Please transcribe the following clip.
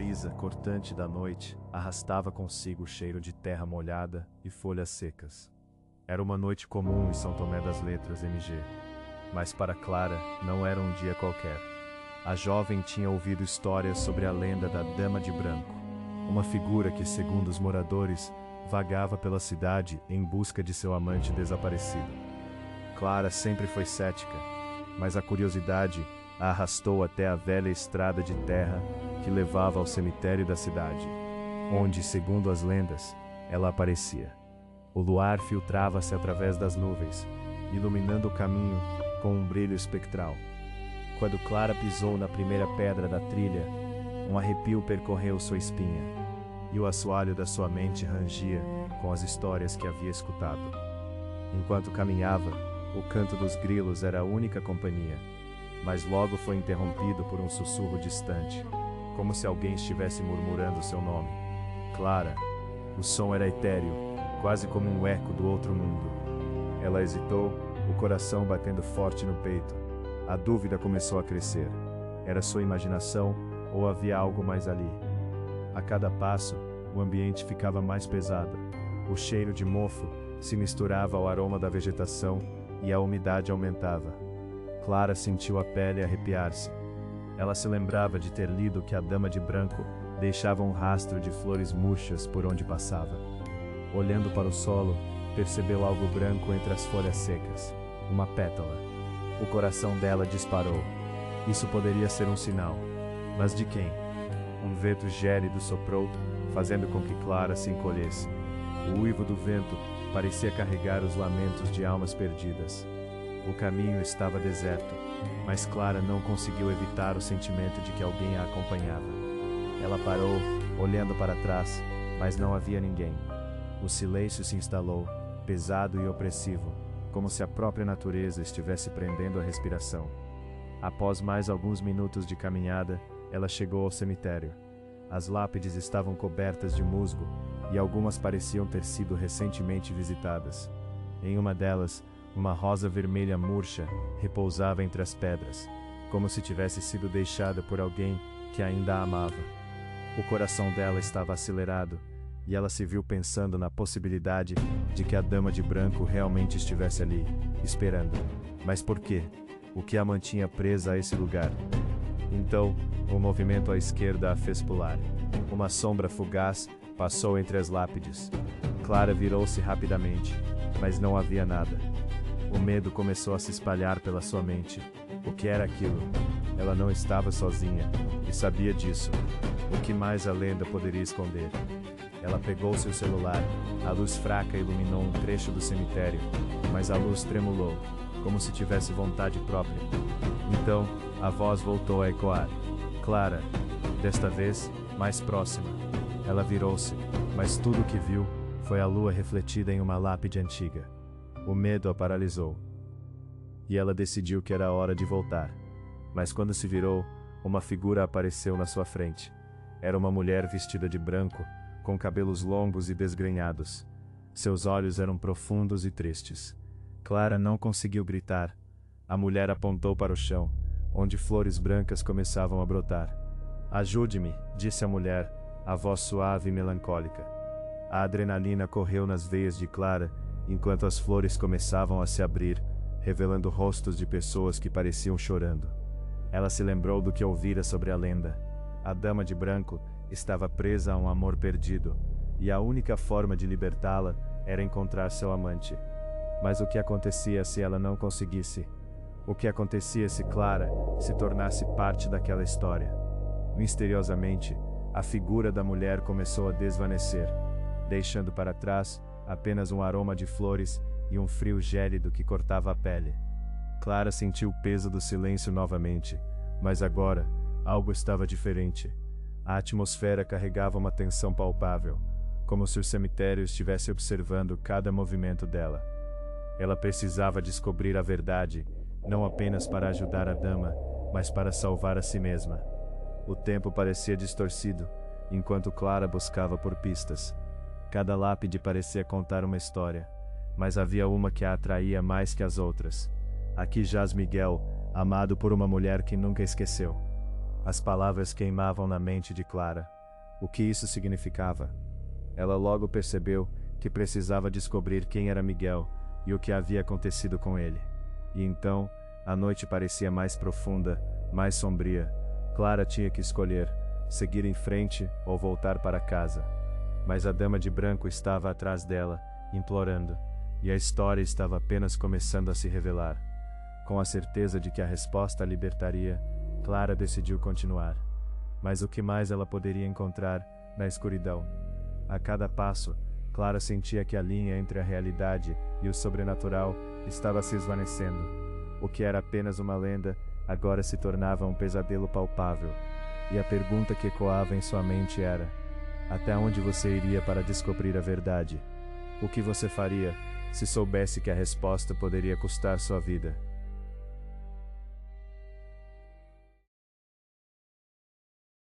brisa cortante da noite arrastava consigo o cheiro de terra molhada e folhas secas. Era uma noite comum em São Tomé das Letras, MG. Mas para Clara não era um dia qualquer. A jovem tinha ouvido histórias sobre a lenda da Dama de Branco, uma figura que, segundo os moradores, vagava pela cidade em busca de seu amante desaparecido. Clara sempre foi cética, mas a curiosidade a arrastou até a velha estrada de terra que levava ao cemitério da cidade, onde, segundo as lendas, ela aparecia. O luar filtrava-se através das nuvens, iluminando o caminho com um brilho espectral. Quando Clara pisou na primeira pedra da trilha, um arrepio percorreu sua espinha, e o assoalho da sua mente rangia com as histórias que havia escutado. Enquanto caminhava, o canto dos grilos era a única companhia, mas logo foi interrompido por um sussurro distante, como se alguém estivesse murmurando seu nome. Clara. O som era etéreo, quase como um eco do outro mundo. Ela hesitou, o coração batendo forte no peito. A dúvida começou a crescer. Era sua imaginação ou havia algo mais ali? A cada passo, o ambiente ficava mais pesado. O cheiro de mofo se misturava ao aroma da vegetação e a umidade aumentava. Clara sentiu a pele arrepiar-se. Ela se lembrava de ter lido que a Dama de Branco deixava um rastro de flores murchas por onde passava. Olhando para o solo, percebeu algo branco entre as folhas secas. Uma pétala. O coração dela disparou. Isso poderia ser um sinal. Mas de quem? Um vento gélido soprou, fazendo com que Clara se encolhesse. O uivo do vento parecia carregar os lamentos de almas perdidas. O caminho estava deserto, mas Clara não conseguiu evitar o sentimento de que alguém a acompanhava. Ela parou, olhando para trás, mas não havia ninguém. O silêncio se instalou, pesado e opressivo, como se a própria natureza estivesse prendendo a respiração. Após mais alguns minutos de caminhada, ela chegou ao cemitério. As lápides estavam cobertas de musgo, e algumas pareciam ter sido recentemente visitadas. Em uma delas, uma rosa vermelha murcha repousava entre as pedras, como se tivesse sido deixada por alguém que ainda a amava. O coração dela estava acelerado, e ela se viu pensando na possibilidade de que a Dama de Branco realmente estivesse ali, esperando. Mas por quê? O que a mantinha presa a esse lugar? Então, um movimento à esquerda a fez pular. Uma sombra fugaz passou entre as lápides. Clara virou-se rapidamente, mas não havia nada. O medo começou a se espalhar pela sua mente. O que era aquilo? Ela não estava sozinha, e sabia disso. O que mais a lenda poderia esconder? Ela pegou seu celular. A luz fraca iluminou um trecho do cemitério, mas a luz tremulou, como se tivesse vontade própria. Então, a voz voltou a ecoar. Clara, desta vez, mais próxima. Ela virou-se, mas tudo o que viu foi a lua refletida em uma lápide antiga. O medo a paralisou. E ela decidiu que era hora de voltar. Mas quando se virou, uma figura apareceu na sua frente. Era uma mulher vestida de branco, com cabelos longos e desgrenhados. Seus olhos eram profundos e tristes. Clara não conseguiu gritar. A mulher apontou para o chão, onde flores brancas começavam a brotar. "Ajude-me", disse a mulher, a voz suave e melancólica. A adrenalina correu nas veias de Clara, enquanto as flores começavam a se abrir, revelando rostos de pessoas que pareciam chorando. Ela se lembrou do que ouvira sobre a lenda. A Dama de Branco estava presa a um amor perdido, e a única forma de libertá-la era encontrar seu amante. Mas o que acontecia se ela não conseguisse? O que acontecia se Clara se tornasse parte daquela história? Misteriosamente, a figura da mulher começou a desvanecer, deixando para trás apenas um aroma de flores e um frio gélido que cortava a pele. Clara sentiu o peso do silêncio novamente, mas agora, algo estava diferente. A atmosfera carregava uma tensão palpável, como se o cemitério estivesse observando cada movimento dela. Ela precisava descobrir a verdade, não apenas para ajudar a dama, mas para salvar a si mesma. O tempo parecia distorcido, enquanto Clara buscava por pistas. Cada lápide parecia contar uma história, mas havia uma que a atraía mais que as outras. Aqui jaz Miguel, amado por uma mulher que nunca esqueceu. As palavras queimavam na mente de Clara. O que isso significava? Ela logo percebeu que precisava descobrir quem era Miguel e o que havia acontecido com ele. E então, a noite parecia mais profunda, mais sombria. Clara tinha que escolher, seguir em frente ou voltar para casa. Mas a dama de branco estava atrás dela, implorando, e a história estava apenas começando a se revelar. Com a certeza de que a resposta a libertaria, Clara decidiu continuar. Mas o que mais ela poderia encontrar na escuridão? A cada passo, Clara sentia que a linha entre a realidade e o sobrenatural estava se esvanecendo. O que era apenas uma lenda, agora se tornava um pesadelo palpável. E a pergunta que ecoava em sua mente era: até onde você iria para descobrir a verdade? O que você faria se soubesse que a resposta poderia custar sua vida?